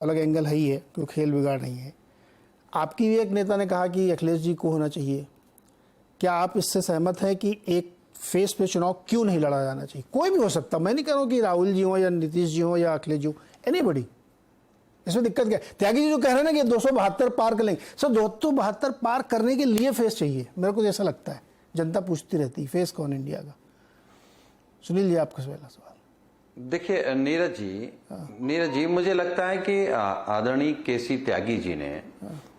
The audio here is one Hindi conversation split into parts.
अलग एंगल है ही है, क्योंकि खेल बिगाड़ नहीं है। आपकी भी एक नेता ने कहा कि अखिलेश जी को होना चाहिए, क्या आप इससे सहमत हैं कि एक फेस पे चुनाव क्यों नहीं लड़ा जाना चाहिए? कोई भी हो सकता, मैं नहीं कह रहा हूँ कि राहुल जी हो या नीतीश जी हो या अखिलेश जी हो, एनीबॉडी। इसमें दिक्कत क्या है? त्यागी जी जो कह रहे हैं ना कि 272 पार कर लेंगे, सर 272 पार करने के लिए फेस चाहिए, मेरे को जैसा लगता है। जनता पूछती रहती है फेस कौन इंडिया का। सुनील जी, आपका पहला सवाल। देखिए नीरज जी मुझे लगता है कि आदरणीय केसी त्यागी जी ने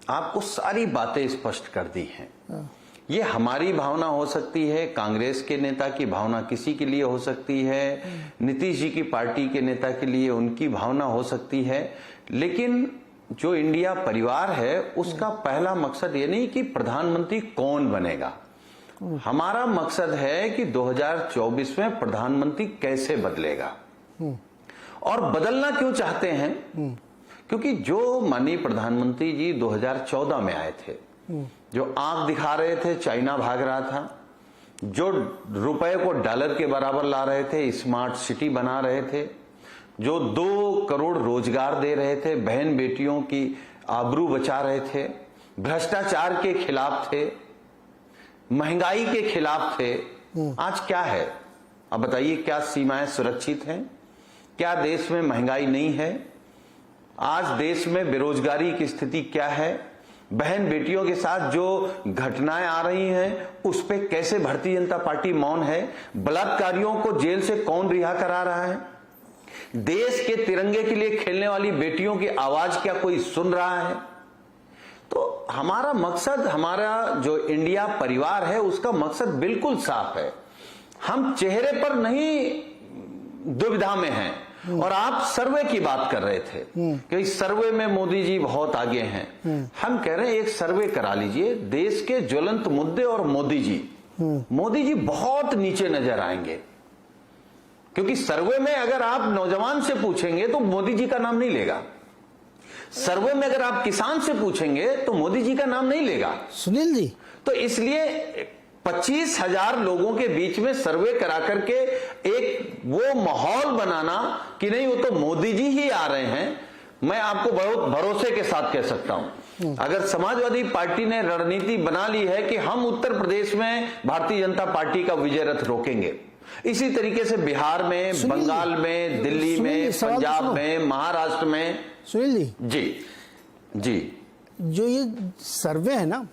आपको सारी बातें स्पष्ट कर दी हैं। ये हमारी भावना हो सकती है, कांग्रेस के नेता की भावना किसी के लिए हो सकती है, नीतीश जी की पार्टी के नेता के लिए उनकी भावना हो सकती है, लेकिन जो इंडिया परिवार है उसका पहला मकसद ये नहीं कि प्रधानमंत्री कौन बनेगा। हमारा मकसद है कि 2024 में प्रधानमंत्री कैसे बदलेगा। और बदलना क्यों चाहते हैं? क्योंकि जो माननीय प्रधानमंत्री जी 2014 में आए थे, जो आंख दिखा रहे थे, चाइना भाग रहा था, जो रुपए को डॉलर के बराबर ला रहे थे, स्मार्ट सिटी बना रहे थे, जो 2 करोड़ रोजगार दे रहे थे, बहन बेटियों की आबरू बचा रहे थे, भ्रष्टाचार के खिलाफ थे, महंगाई के खिलाफ थे, आज क्या है? अब बताइए, क्या सीमाएं सुरक्षित हैं? क्या देश में महंगाई नहीं है? आज देश में बेरोजगारी की स्थिति क्या है? बहन बेटियों के साथ जो घटनाएं आ रही हैं उस पे कैसे भारतीय जनता पार्टी मौन है? बलात्कारियों को जेल से कौन रिहा करा रहा है? देश के तिरंगे के लिए खेलने वाली बेटियों की आवाज क्या कोई सुन रहा है? तो हमारा मकसद, हमारा जो इंडिया परिवार है उसका मकसद बिल्कुल साफ है। हम चेहरे पर नहीं दुविधा में हैं। और आप सर्वे की बात कर रहे थे कि इस सर्वे में मोदी जी बहुत आगे हैं। हम कह रहे हैं एक सर्वे करा लीजिए देश के ज्वलंत मुद्दे और मोदी जी बहुत नीचे नजर आएंगे। क्योंकि सर्वे में अगर आप नौजवान से पूछेंगे तो मोदी जी का नाम नहीं लेगा। सर्वे में अगर आप किसान से पूछेंगे तो मोदी जी का नाम नहीं लेगा। सुनील जी, तो इसलिए 25,000 लोगों के बीच में सर्वे करा करके एक वो माहौल बनाना कि नहीं वो तो मोदी जी ही आ रहे हैं, मैं आपको बहुत भरोसे के साथ कह सकता हूं। अगर समाजवादी पार्टी ने रणनीति बना ली है कि हम उत्तर प्रदेश में भारतीय जनता पार्टी का विजय रथ रोकेंगे, इसी तरीके से बिहार में, बंगाल में, दिल्ली में, पंजाब में, महाराष्ट्र में। सुनील जी जी जो ये सर्वे है ना,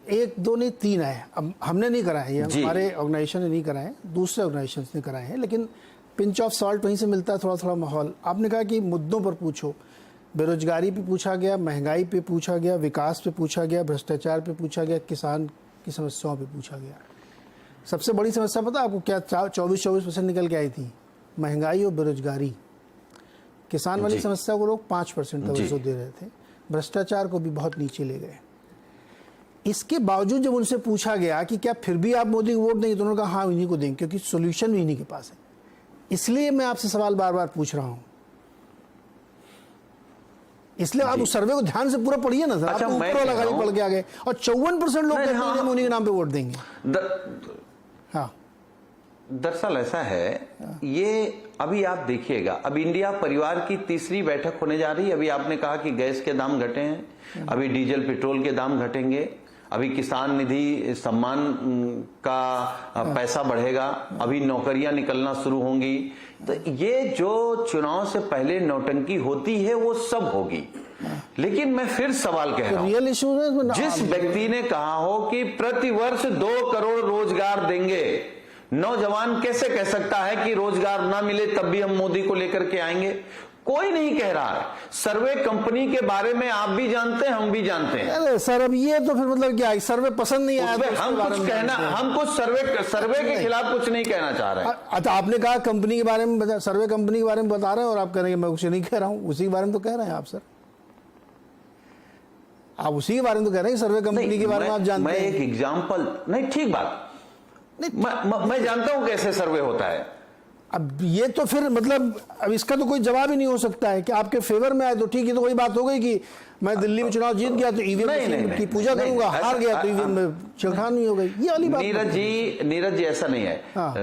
1, 2 नहीं 3 है। अब हमने नहीं करा है, ये हमारे ऑर्गेनाइजेशन ने नहीं करा है, दूसरे ऑर्गेनाइजेशन ने कराए हैं, लेकिन पिंच ऑफ सॉल्ट वहीं से मिलता है, थोड़ा थोड़ा माहौल। आपने कहा कि मुद्दों पर पूछो, बेरोजगारी पे पूछा गया, महंगाई पे पूछा गया, विकास पे पूछा गया, भ्रष्टाचार पे पूछा गया, किसान की समस्याओं पे पूछा गया। सबसे बड़ी समस्या पता आपको क्या? 24% निकल के आई थी, महंगाई और बेरोजगारी। किसान वाली समस्या को लोग 5% तवज्जो दे रहे थे, भ्रष्टाचार को भी बहुत नीचे ले गए। इसके बावजूद जब उनसे पूछा गया कि क्या फिर भी आप मोदी को वोट देंगे, तो उन्होंने कहा हाँ इन्हीं को देंगे, क्योंकि सोल्यूशन भी इन्हीं के पास है। इसलिए मैं आपसे सवाल बार बार पूछ रहा हूं, इसलिए आप उस सर्वे को ध्यान से पूरा पढ़िए ना सर। अच्छा, आप ऊपर वाला खाली पढ़ के आ गए और 54% लोग कहते हैं उन्हीं के नाम पे वोट देंगे। हाँ, दरअसल ऐसा है, ये अभी आप देखिएगा, अब इंडिया परिवार की तीसरी बैठक होने जा रही है। अभी आपने कहा कि गैस के दाम घटे हैं, अभी डीजल पेट्रोल के दाम घटेंगे, अभी किसान निधि सम्मान का पैसा बढ़ेगा, अभी नौकरियां निकलना शुरू होंगी। तो ये जो चुनाव से पहले नौटंकी होती है वो सब होगी। लेकिन मैं फिर सवाल कह रहा हूं, जिस व्यक्ति ने कहा हो कि प्रतिवर्ष 2 करोड़ रोजगार देंगे, नौजवान कैसे कह सकता है कि रोजगार ना मिले तब भी हम मोदी को लेकर के आएंगे? कोई नहीं कह रहा है। सर्वे कंपनी के बारे में आप भी जानते हैं, हम भी जानते हैं। अरे सर, अब ये तो फिर मतलब क्या, सर्वे पसंद नहीं आया तो हम कुछ कहना, हम कुछ सर्वे के खिलाफ कुछ नहीं कहना चाह रहे हैं। अच्छा, आपने कहा कंपनी के बारे में, सर्वे कंपनी के बारे में बता रहे हैं और आप कह रहे हैं मैं उसे नहीं कह रहा हूं, उसी के बारे में तो कह रहे हैं आप सर। आप उसी के बारे में तो कह रहे हैं, सर्वे कंपनी के बारे में आप जानते हैं। मैं एक एग्जाम्पल, नहीं ठीक बात, मैं जानता हूं कैसे सर्वे होता है। अब ये तो फिर मतलब अब इसका तो कोई जवाब ही नहीं हो सकता है कि आपके फेवर में आए तो ठीक है, तो वही बात हो गई कि मैं दिल्ली में चुनाव जीत गया तो ईवीएम की पूजा करूंगा, हार गया तो ईवीएम में छेड़खानी नहीं हो गई, ये वाली बात। नीरज जी ऐसा नहीं है। हाँ।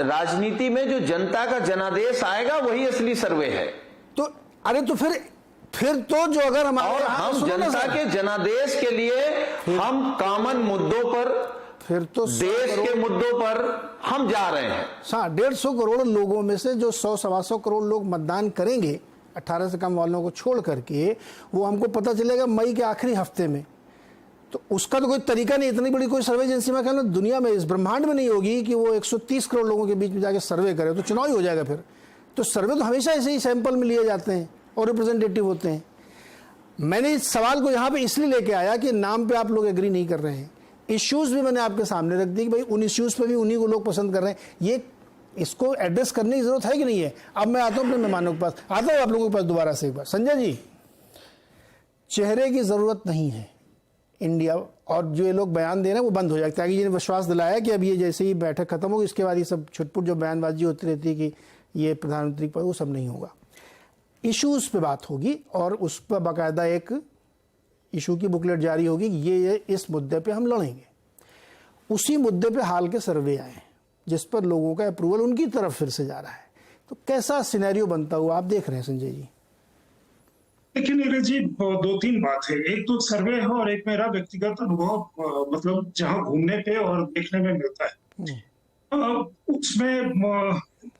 राजनीति में जो जनता का जनादेश आएगा वही असली सर्वे है। तो अरे तो फिर फिर तो जो अगर हमारे और हम जनता के जनादेश के लिए हम कॉमन मुद्दों पर, फिर तो देश के मुद्दों पर हम जा रहे हैं। 150 करोड़ लोगों में से जो 100-125 करोड़ लोग मतदान करेंगे 18 से कम वालों को छोड़ करके, वो हमको पता चलेगा मई के आखिरी हफ्ते में। तो उसका तो कोई तरीका नहीं, इतनी बड़ी कोई सर्वे एजेंसी में कहना दुनिया में, इस ब्रह्मांड में नहीं होगी कि वो 130 करोड़ लोगों के बीच में जाके सर्वे करे, तो चुनाव ही हो जाएगा फिर। तो सर्वे तो हमेशा ऐसे ही सैंपल में लिए जाते हैं और रिप्रेजेंटेटिव होते हैं। मैंने इस सवाल को यहाँ पे इसलिए लेके आया कि नाम पे आप लोग एग्री नहीं कर रहे हैं, इश्यूज भी मैंने आपके सामने रख दी कि भाई उन इश्यूज पे भी उन्हीं को लोग पसंद कर रहे हैं। ये इसको एड्रेस करने की जरूरत है कि नहीं है? अब मैं आता हूँ अपने मेहमानों के पास, आता हूँ आप लोगों के पास दोबारा से एक बार। संजय जी, चेहरे की जरूरत नहीं है इंडिया, और जो ये लोग बयान दे रहे हैं वो बंद हो जाएगा। त्यागी जी ने विश्वास दिलाया कि अब ये जैसे ही बैठक खत्म होगी इसके बाद ये सब छुटपुट जो बयानबाजी होती रहती है कि ये प्रधानमंत्री पर, वो सब नहीं होगा। इश्यूज पे बात होगी और उस पर बाकायदा एक इशू की बुकलेट जारी होगी, ये इस मुद्दे पे हम लड़ेंगे। उसी मुद्दे पे हाल के सर्वे आए जिस पर लोगों का अप्रूवल उनकी तरफ फिर से जा रहा है। तो कैसा सिनेरियो बनता हुआ आप देख रहे हैं संजय जी? देखिए नीरज जी, 2-3 बात है। एक तो सर्वे है और एक मेरा व्यक्तिगत अनुभव, मतलब जहां घूमने पे और देखने में मिलता है। उसमें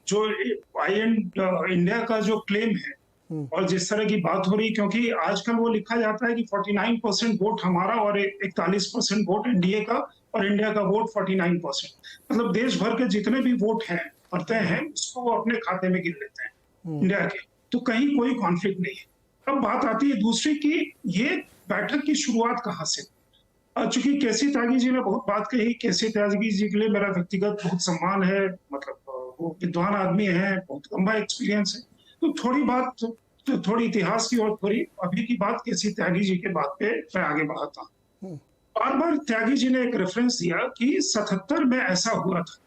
जो इंडिया का जो क्लेम है और जिस तरह की बात हो रही, क्योंकि आजकल वो लिखा जाता है कि 49% वोट हमारा और 41% वोट एनडीए का, और इंडिया का वोट 49%, मतलब देश भर के जितने भी वोट हैं पड़ते हैं उसको वो अपने खाते में गिन लेते हैं इंडिया के। तो कहीं कोई कॉन्फ्लिक्ट नहीं है। अब बात आती है दूसरी की ये बैठक की शुरुआत कहाँ से। चूंकि केसी त्यागी जी ने बहुत बात कही, केसी त्यागी जी के लिए मेरा व्यक्तिगत बहुत सम्मान है, मतलब वो विद्वान आदमी है, बहुत लंबा एक्सपीरियंस है। तो थोड़ी बात, थोड़ी इतिहास की और थोड़ी अभी की बात केसी त्यागी जी के बात पे मैं आगे बढ़ाता हूँ। बार बार त्यागी जी ने एक रेफरेंस दिया कि 77 में ऐसा हुआ था।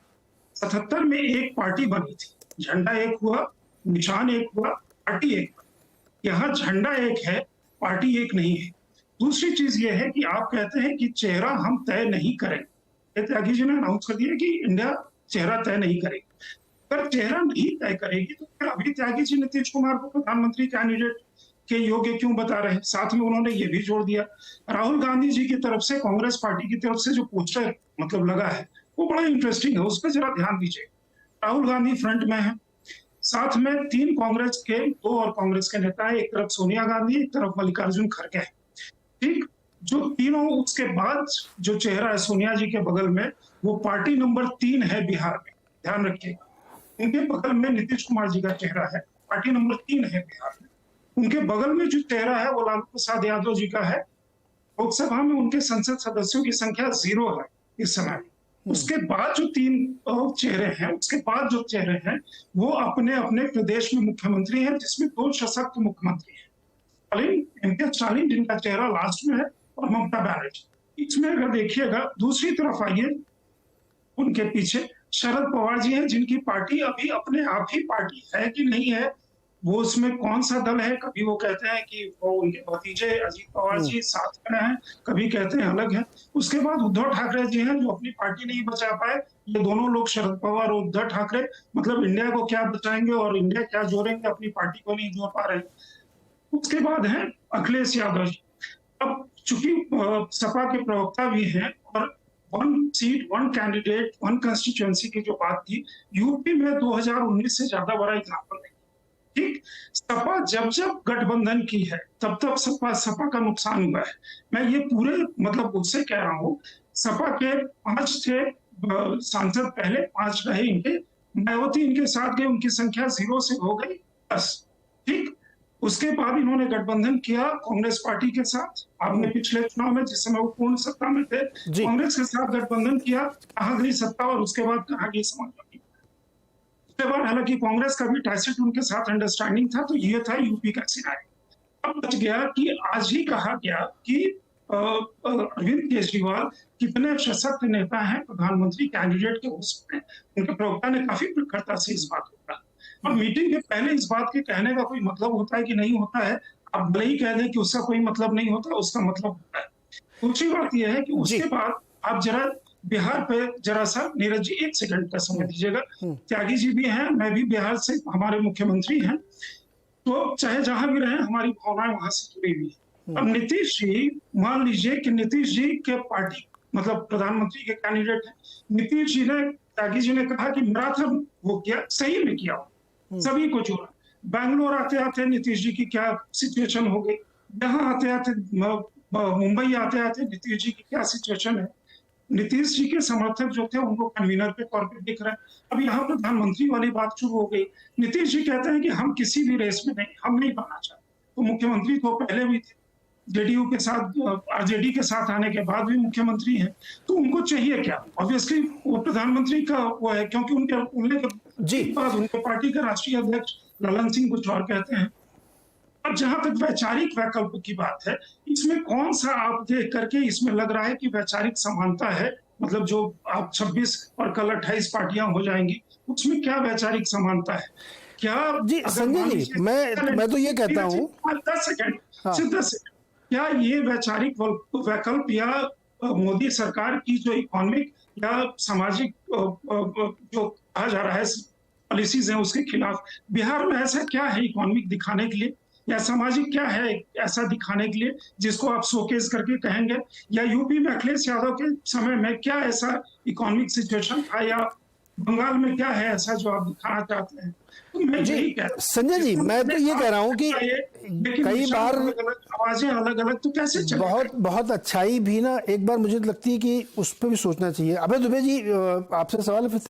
77 में एक पार्टी बनी थी, झंडा एक हुआ, निशान एक हुआ, पार्टी एक बनी। यहाँ झंडा एक है, पार्टी एक नहीं है। दूसरी चीज ये है कि आप कहते हैं कि चेहरा हम तय नहीं करेंगे। त्यागी जी ने अनाउंस कर दिया कि इंडिया चेहरा तय नहीं करेगी। अगर चेहरा नहीं तय करेगी तो फिर अभी त्यागी जी नीतीश कुमार को प्रधानमंत्री कैंडिडेट के योग्य क्यों बता रहे हैं? साथ में उन्होंने ये भी जोड़ दिया, राहुल गांधी जी की तरफ से, कांग्रेस पार्टी की तरफ से जो पोस्टर मतलब लगा है वो बड़ा इंटरेस्टिंग है, उस पर जरा ध्यान दीजिए। राहुल गांधी फ्रंट में है, साथ में 3 कांग्रेस के, 2 और कांग्रेस के नेता है, एक तरफ सोनिया गांधी, एक तरफ मल्लिकार्जुन खड़गे है। ठीक, जो तीनों, उसके बाद जो चेहरा है सोनिया जी के बगल में, वो पार्टी नंबर 3 है बिहार में, ध्यान रखिएगा। उनके बगल में नीतीश कुमार जी का चेहरा है, पार्टी नंबर 3 है बिहार में। उनके बगल में जो चेहरा है वो लालू प्रसाद यादव जी का है। लोकसभा में उनके संसद सदस्यों की संख्या 0 है इस समय। उसके बाद जो 3 चेहरे हैं, उसके बाद जो चेहरे हैं वो अपने अपने प्रदेश में मुख्यमंत्री हैं, जिसमें 2 सशक्त मुख्यमंत्री हैं, एमके स्टालिन जिनका चेहरा लास्ट में है, और ममता बनर्जी। इसमें अगर देखिएगा दूसरी तरफ आइए, उनके पीछे शरद पवार जी हैं, जिनकी पार्टी अभी अपने आप ही पार्टी है कि नहीं है, वो उसमें कौन सा दल है। कभी वो कहते हैं कि वो उनके भतीजे अजीत पवार जी साथ में हैं, कभी कहते हैं अलग है। उसके बाद उद्धव ठाकरे जी हैं जो अपनी पार्टी नहीं बचा पाए। ये दोनों लोग, शरद पवार और उद्धव ठाकरे, मतलब इंडिया को क्या बचाएंगे और इंडिया क्या जोड़ेंगे, अपनी पार्टी को नहीं जोड़ पा रहे। उसके बाद है अखिलेश यादव जी। अब चूंकि सपा के प्रवक्ता भी हैं और 1 सीट 1 कैंडिडेट 1 कंस्टिट्यूएंसी की जो बात थी, यूपी में 2019 से ज्यादा बड़ा एग्जाम्पल नहीं। ठीक, सपा जब जब गठबंधन की है तब तब सपा का नुकसान हुआ है। मैं ये पूरे मतलब उससे कह रहा हूँ, सपा के 5 थे सांसद, पहले 5 रहे इनके, मायावती इनके साथ गए, उनकी संख्या 0 से हो गई 10। ठीक, उसके बाद इन्होंने गठबंधन किया कांग्रेस पार्टी के साथ। आपने पिछले चुनाव में, जिस समय वो पूर्ण सत्ता में थे, कांग्रेस के साथ गठबंधन किया, कहाँ गई सत्ता और उसके बाद कहाँ गई समाजवादी। उसके बाद हालांकि कांग्रेस का भी टैसिट उनके साथ अंडरस्टैंडिंग था। तो ये था यूपी का सिनारियो। अब बच गया कि आज ही कहा गया कि अरविंद केजरीवाल कितने सशक्त नेता हैं, प्रधानमंत्री कैंडिडेट के उसमें उनके प्रवक्ता ने काफी प्रखरता से इस बात को कहा। और मीटिंग के पहले इस बात के कहने का कोई मतलब होता है कि नहीं होता है? आप भले ही कह दें कि उसका कोई मतलब नहीं होता, उसका मतलब होता है। दूसरी बात यह है कि उसके बाद आप जरा बिहार पे जरा सा, नीरज जी 1 सेकंड का समय दीजिएगा। त्यागी जी भी हैं, मैं भी बिहार से, हमारे मुख्यमंत्री हैं। तो चाहे जहां भी रहे हमारी भावनाएं वहां से जुड़ी हुई है। अब नीतीश जी, मान लीजिए कि नीतीश जी के पार्टी मतलब प्रधानमंत्री के कैंडिडेट है, नीतीश जी ने, त्यागी जी ने कहा कि मैराथन वो किया, सही में किया, सभी को जोड़ा। बैंगलोर आते आते नीतीश जी की क्या सिचुएशन हो गई, यहाँ आते आते मुंबई आते आते नीतीश जी की क्या सिचुएशन है। नीतीश जी के समर्थक जो थे उनको कन्वीनर के तौर पे दिख रहा है। अब यहाँ प्रधानमंत्री वाली बात शुरू हो गई। नीतीश जी कहते हैं कि हम किसी भी रेस में नहीं, हम नहीं बनना चाहते। तो मुख्यमंत्री तो पहले भी थे, जेडीयू के साथ, आरजेडी के साथ आने के बाद भी मुख्यमंत्री हैं, तो उनको चाहिए क्या? ऑब्वियसली वो प्रधानमंत्री का वो है, क्योंकि उनके जी बाद उनके पार्टी के राष्ट्रीय अध्यक्ष ललन सिंह कुछ और कहते हैं। अब जहां तक वैचारिक वैकल्प की बात है, इसमें कौन सा आप देख करके इसमें लग रहा है कि वैचारिक समानता है? मतलब जो आप 26 और कल 28 पार्टियां हो जाएंगी, उसमें क्या वैचारिक समानता है? क्या जी संजय जी, मैं तो ये कहता हूँ, 10 सेकंड, हाँ। सिर्फ 10 सेकंड, क्या ये वैचारिक वैकल्प या मोदी सरकार की जो इकोनॉमिक या सामाजिक जो कहा जा रहा है पॉलिसीज हैं उसके खिलाफ? बिहार में ऐसा क्या है इकोनॉमिक दिखाने के लिए या सामाजिक क्या है ऐसा दिखाने के लिए जिसको आप शोकेस करके कहेंगे? या यूपी में अखिलेश यादव के समय में क्या ऐसा इकोनॉमिक सिचुएशन था, या बंगाल में क्या है ऐसा जो आप दिखाना चाहते हैं? तो मैं यही कह रहा हूं संजय जी, मैं तो ये कह रहा हूँ कि कई बार आवाजें अलग अलग तो कैसे चलेगा? बहुत अच्छाई भी ना एक बार मुझे लगती है कि उस पर भी सोचना चाहिए। अभय दुबे जी, आपसे सवाल है।